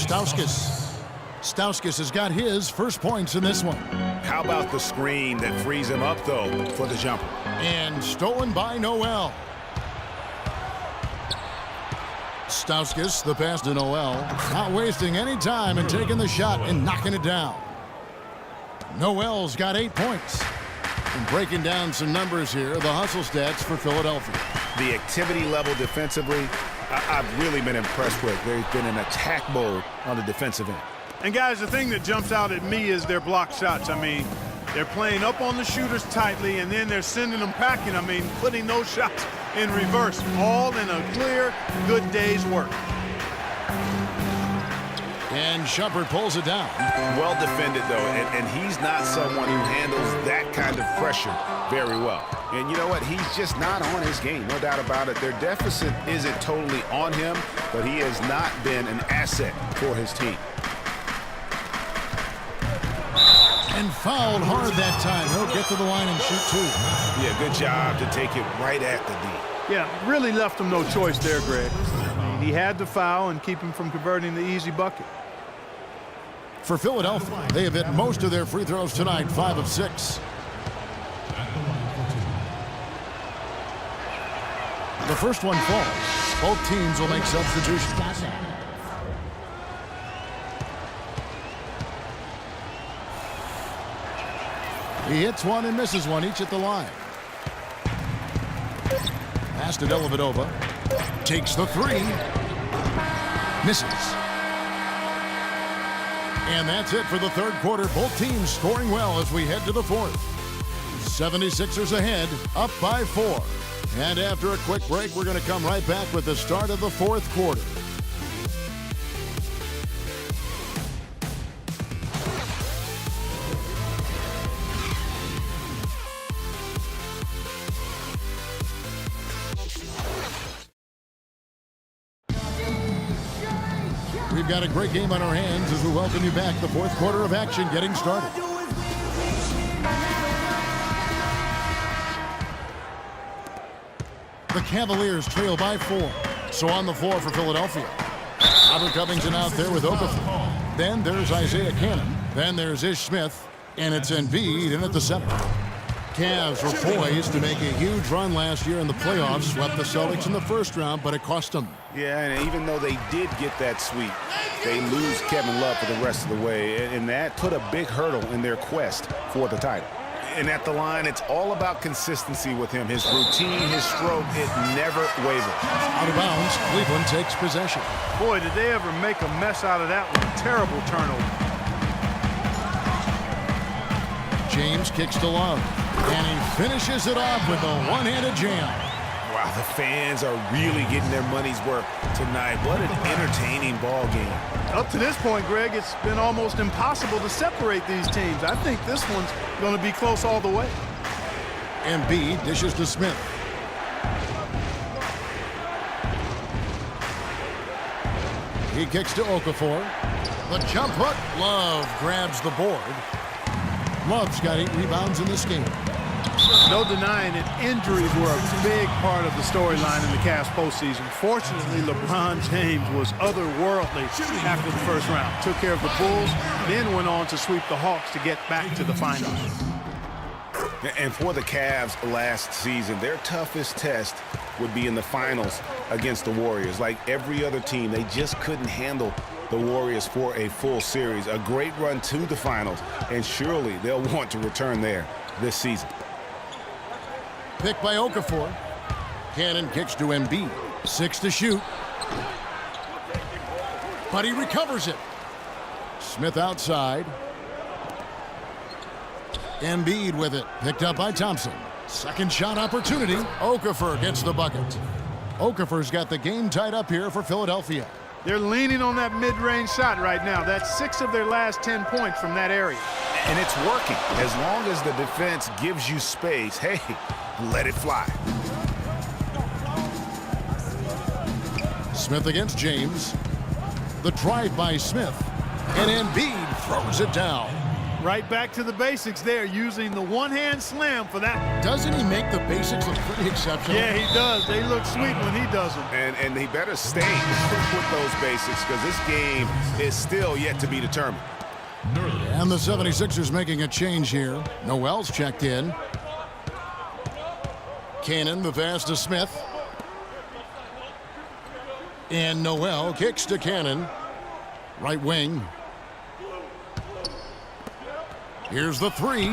Stauskas. Stauskas has got his first points in this one. How about the screen that frees him up, though, for the jumper? And stolen by Noel. Stauskas, the pass to Noel. Not wasting any time and taking the shot and knocking it down. Noel's got 8 points. And breaking down some numbers here, the hustle stats for Philadelphia. The activity level defensively, I've really been impressed with. There's been an attack mode on the defensive end. And, guys, the thing that jumps out at me is their block shots. I mean, they're playing up on the shooters tightly, and then they're sending them packing. I mean, putting those shots in reverse, all in a clear, good day's work. And Shumpert pulls it down. Well defended, though, and he's not someone who handles that kind of pressure very well. And you know what? He's just not on his game, no doubt about it. Their deficit isn't totally on him, but he has not been an asset for his team. And fouled hard that time. He'll get to the line and shoot two. Yeah, good job to take it right at the D. Yeah, really left him no choice there, Greg. He had to foul and keep him from converting the easy bucket. For Philadelphia, they have hit most of their free throws tonight, 5 of 6. The first one falls. Both teams will make substitutions. He hits one and misses one, each at the line. Pass to Dellavedova. Takes the three. Misses. And that's it for the third quarter. Both teams scoring well as we head to the fourth. 76ers ahead, up by 4. And after a quick break, we're going to come right back with the start of the fourth quarter. We've got a great game on our hands as we welcome you back. The fourth quarter of action getting started. The Cavaliers trail by 4. So on the floor for Philadelphia. Robert Covington out there with Okafor. Then there's Isaiah Cannon. Then there's Ish Smith. And it's Embiid in at the center. Cavs were poised to make a huge run last year in the playoffs. Swept the Celtics in the first round, but it cost them. Yeah, and even though they did get that sweep, they lose Kevin Love for the rest of the way, and that put a big hurdle in their quest for the title. And at the line, it's all about consistency with him. His routine, his stroke, it never wavers. Out of bounds, Cleveland takes possession. Boy, did they ever make a mess out of that one. Terrible turnover. James kicks to Love, and he finishes it off with a one-handed jam. Wow, the fans are really getting their money's worth tonight. What an entertaining ball game. Up to this point, Greg, it's been almost impossible to separate these teams. I think this one's going to be close all the way. Embiid dishes to Smith. He kicks to Okafor. The jump hook. Love grabs the board. Love's got 8 rebounds in this game. No denying it, injuries were a big part of the storyline in the Cavs postseason. Fortunately, LeBron James was otherworldly after the first round. Took care of the Bulls, then went on to sweep the Hawks to get back to the finals. And for the Cavs last season, their toughest test would be in the finals against the Warriors. Like every other team, they just couldn't handle the Warriors for a full series. A great run to the finals, and surely they'll want to return there this season. Pick by Okafor. Cannon kicks to Embiid. 6 to shoot. But he recovers it. Smith outside. Embiid with it. Picked up by Thompson. Second shot opportunity. Okafor gets the bucket. Okafor's got the game tied up here for Philadelphia. They're leaning on that mid-range shot right now. That's 6 of their last 10 points from that area. And it's working. As long as the defense gives you space, hey, let it fly. Smith against James. The drive by Smith. And Embiid throws it down. Right back to the basics there, using the one-hand slam for that. Doesn't he make the basics look pretty exceptional? Yeah, he does. They look sweet when he does them. And he better stay with those basics because this game is still yet to be determined. And the 76ers making a change here. Noel's checked in. Cannon, the pass to Smith. And Noel kicks to Cannon. Right wing. Here's the three.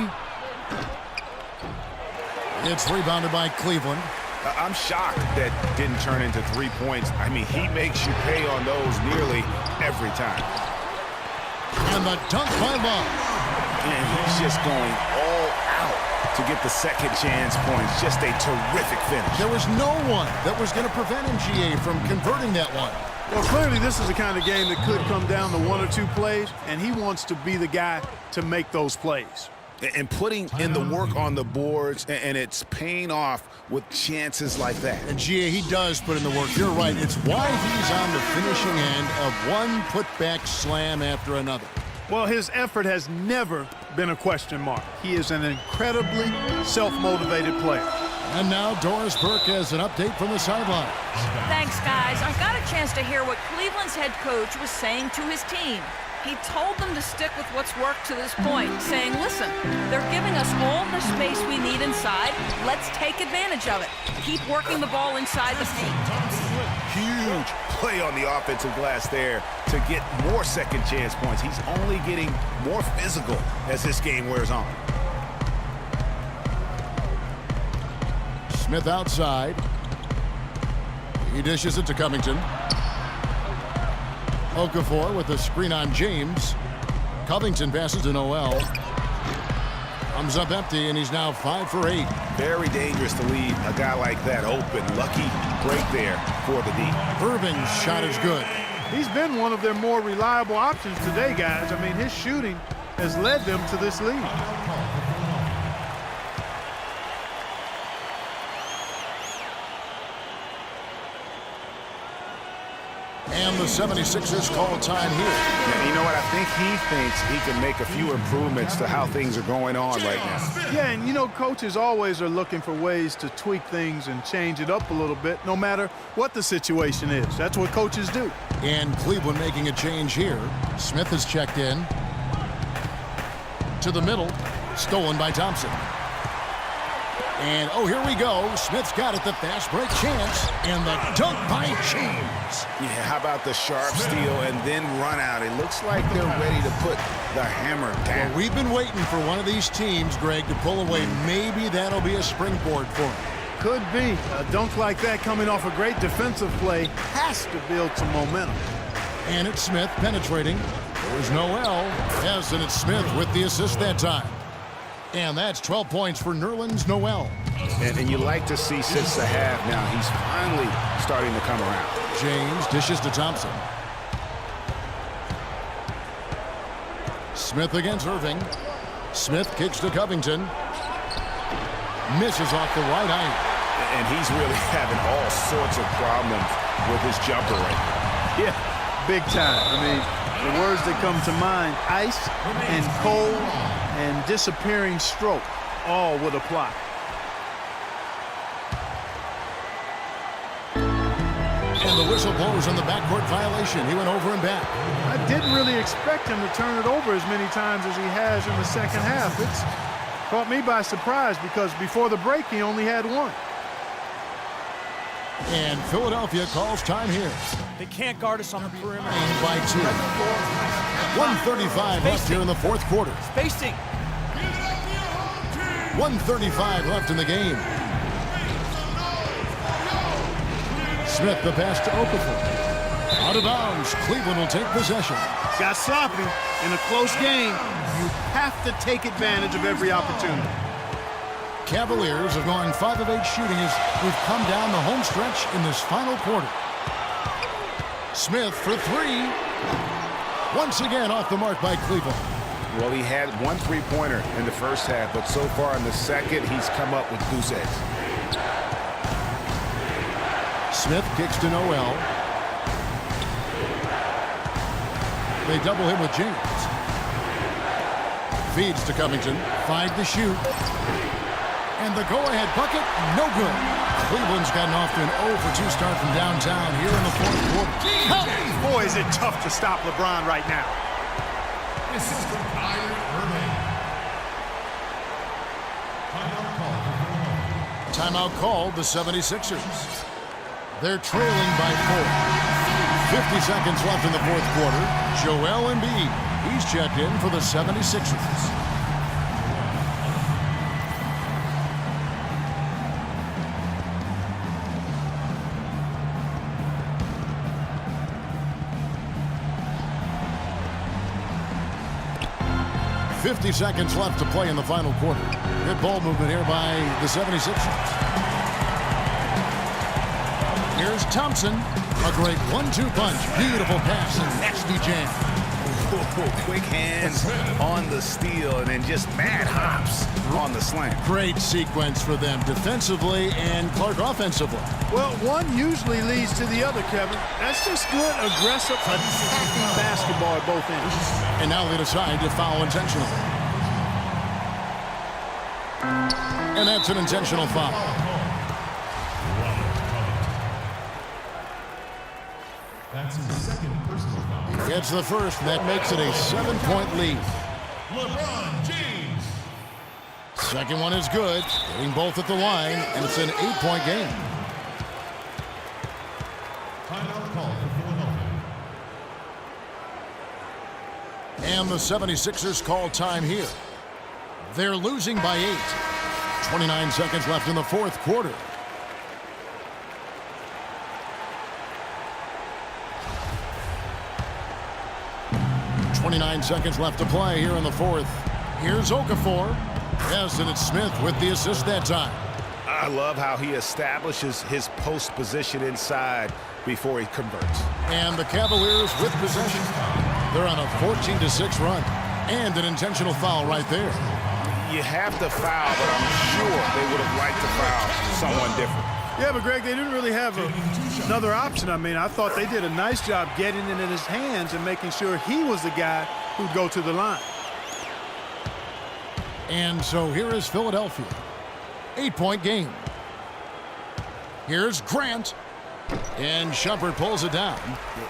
It's rebounded by Cleveland. I'm shocked that didn't turn into 3 points. I mean, he makes you pay on those nearly every time. And the dunk by Love. And he's just going all out to get the second chance points. Just a terrific finish. There was no one that was going to prevent him, GA, from converting that one. Well, clearly this is the kind of game that could come down to 1 or 2 plays, and he wants to be the guy to make those plays. And putting in the work on the boards, and it's paying off with chances like that. And GA, he does put in the work. You're right. It's why he's on the finishing end of one putback slam after another. Well, his effort has never been a question mark. He is an incredibly self-motivated player. And now Doris Burke has an update from the sideline. Thanks, guys. I got a chance to hear what Cleveland's head coach was saying to his team. He told them to stick with what's worked to this point, saying, listen, they're giving us all the space we need inside. Let's take advantage of it. Keep working the ball inside the paint. Huge play on the offensive glass there to get more second chance points. He's only getting more physical as this game wears on. Smith outside. He dishes it to Covington. Okafor with the screen on James. Covington passes to Noel. Comes up empty, and he's now 5 for 8. Very dangerous to leave a guy like that open. Lucky break there for the D. Irving's shot is good. He's been one of their more reliable options today, guys. I mean, his shooting has led them to this lead. And the 76ers call time here. And you know what? I think he thinks he can make a few improvements to how things are going on right now. Yeah, and you know, coaches always are looking for ways to tweak things and change it up a little bit, no matter what the situation is. That's what coaches do. And Cleveland making a change here. Smith has checked in. To the middle. Stolen by Thompson. And, oh, here we go. Smith's got it, the fast break chance. And the dunk by James. Yeah, how about the sharp steal and then run out? It looks like they're ready to put the hammer down. Well, we've been waiting for one of these teams, Greg, to pull away. Maybe that'll be a springboard for them. Could be. A dunk like that coming off a great defensive play has to build some momentum. And it's Smith penetrating. There's Noel. Yes, and it's Smith with the assist that time. And that's 12 points for Nerlens Noel. And you like to see since the half now, he's finally starting to come around. James dishes to Thompson. Smith against Irving. Smith kicks to Covington. Misses off the right eye. And he's really having all sorts of problems with his jumper right now. Yeah, big time. I mean, the words that come to mind, ice and cold and disappearing stroke, all would apply. And the whistle blows on the backcourt violation. He went over and back. I didn't really expect him to turn it over as many times as he has in the second half. It's caught me by surprise because before the break, he only had one. And Philadelphia calls time here. They can't guard us on the perimeter. By 2. 1:35 left here in the fourth quarter. Spacing. 1:35 left in the game. Smith the pass to Okafor. Out of bounds. Cleveland will take possession. Got sloppy in a close game. You have to take advantage of every opportunity. Cavaliers have gone 5 of 8 shooting as we've come down the home stretch in this final quarter. Smith for 3. Once again off the mark by Cleveland. Well, he had one three-pointer in the first half, but so far in the second, he's come up with goose eggs. Smith kicks to Noel. They double him with James. feeds to Covington. 5 to shoot. And the go-ahead bucket, no good. Cleveland's gotten off to an 0-for-2 start from downtown here in the fourth quarter. Boy, is it tough to stop LeBron right now. Assistant Kyrie Irving. Timeout called the 76ers. They're trailing by 4. 50 seconds left in the fourth quarter. Joel Embiid, he's checked in for the 76ers. .50 seconds left to play in the final quarter. Good ball movement here by the 76ers. Here's Thompson. A great 1-2 punch. Beautiful pass and nasty jam. Quick hands on the steal and then just mad hops on the slam. Great sequence for them defensively and Clark offensively. Well, one usually leads to the other, Kevin. That's just good, aggressive, attacking basketball at both ends. And now they decide to foul intentionally. And that's an intentional foul. That's his second personal foul. It's the first. That makes it a 7-point lead. LeBron James. Second one is good. Getting both at the line, and it's an 8-point game. Timeout call for Philadelphia. And the 76ers call time here. They're losing by 8. 29 seconds left in the fourth quarter. .29 seconds left to play here in the fourth. Here's Okafor. Yes, and it's Smith with the assist that time. I love how he establishes his post position inside before he converts. And the Cavaliers with possession. They're on a 14-6 run. And an intentional foul right there. You have to foul, but I'm sure they would have liked to foul someone different. Yeah, but Greg, they didn't really have another option. I mean, I thought they did a nice job getting it in his hands and making sure he was the guy who'd go to the line. And so here is Philadelphia. 8-point game. Here's Grant. And Shumpert pulls it down.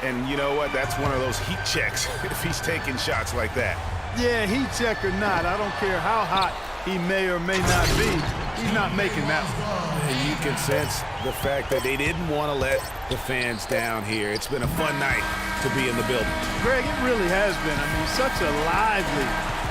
And you know what? That's one of those heat checks if he's taking shots like that. Yeah, heat check or not, I don't care how hot he may or may not be. He's not making that one. And you can sense the fact that they didn't want to let the fans down here. It's been a fun night to be in the building. Greg, it really has been. I mean, such a lively,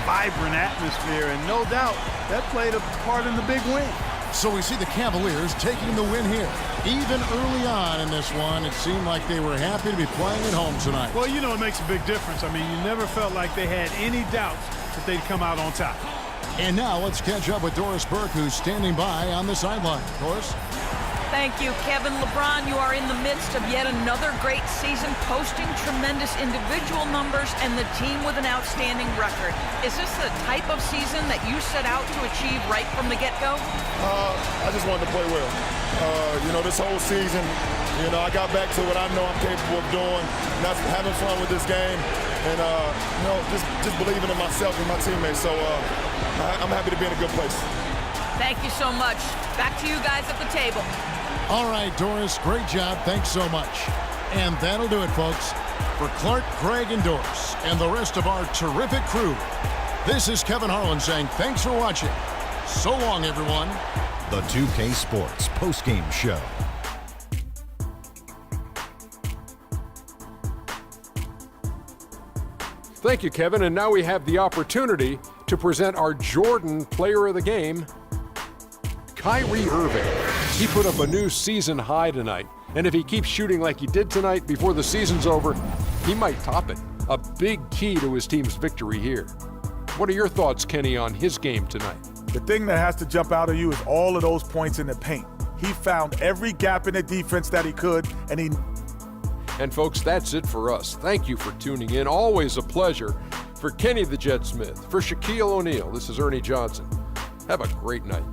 vibrant atmosphere, and no doubt that played a part in the big win. So we see the Cavaliers taking the win here. Even early on in this one, it seemed like they were happy to be playing at home tonight. Well, you know, it makes a big difference. I mean, you never felt like they had any doubts that they'd come out on top. And now let's catch up with Doris Burke, who's standing by on the sideline. Doris? Thank you, Kevin. LeBron, you are in the midst of yet another great season, posting tremendous individual numbers and the team with an outstanding record. Is this the type of season that you set out to achieve right from the get-go? I just wanted to play well. You know, this whole season, you know, I got back to what I know I'm capable of doing, and that's having fun with this game, and, you know, just believing in myself and my teammates. So I'm happy to be in a good place. Thank you so much. Back to you guys at the table. All right, Doris, great job. Thanks so much. And that'll do it, folks. For Clark, Greg, and Doris, and the rest of our terrific crew, this is Kevin Harlan saying thanks for watching. So long, everyone. The 2K Sports postgame show. Thank you, Kevin. And now we have the opportunity to present our Jordan Player of the Game, Kyrie Irving. He put up a new season high tonight. And if he keeps shooting like he did tonight before the season's over, he might top it. A big key to his team's victory here. What are your thoughts, Kenny, on his game tonight? The thing that has to jump out of you is all of those points in the paint. He found every gap in the defense that he could, and he... And folks, that's it for us. Thank you for tuning in. Always a pleasure. For Kenny the Jet Smith, for Shaquille O'Neal, this is Ernie Johnson. Have a great night.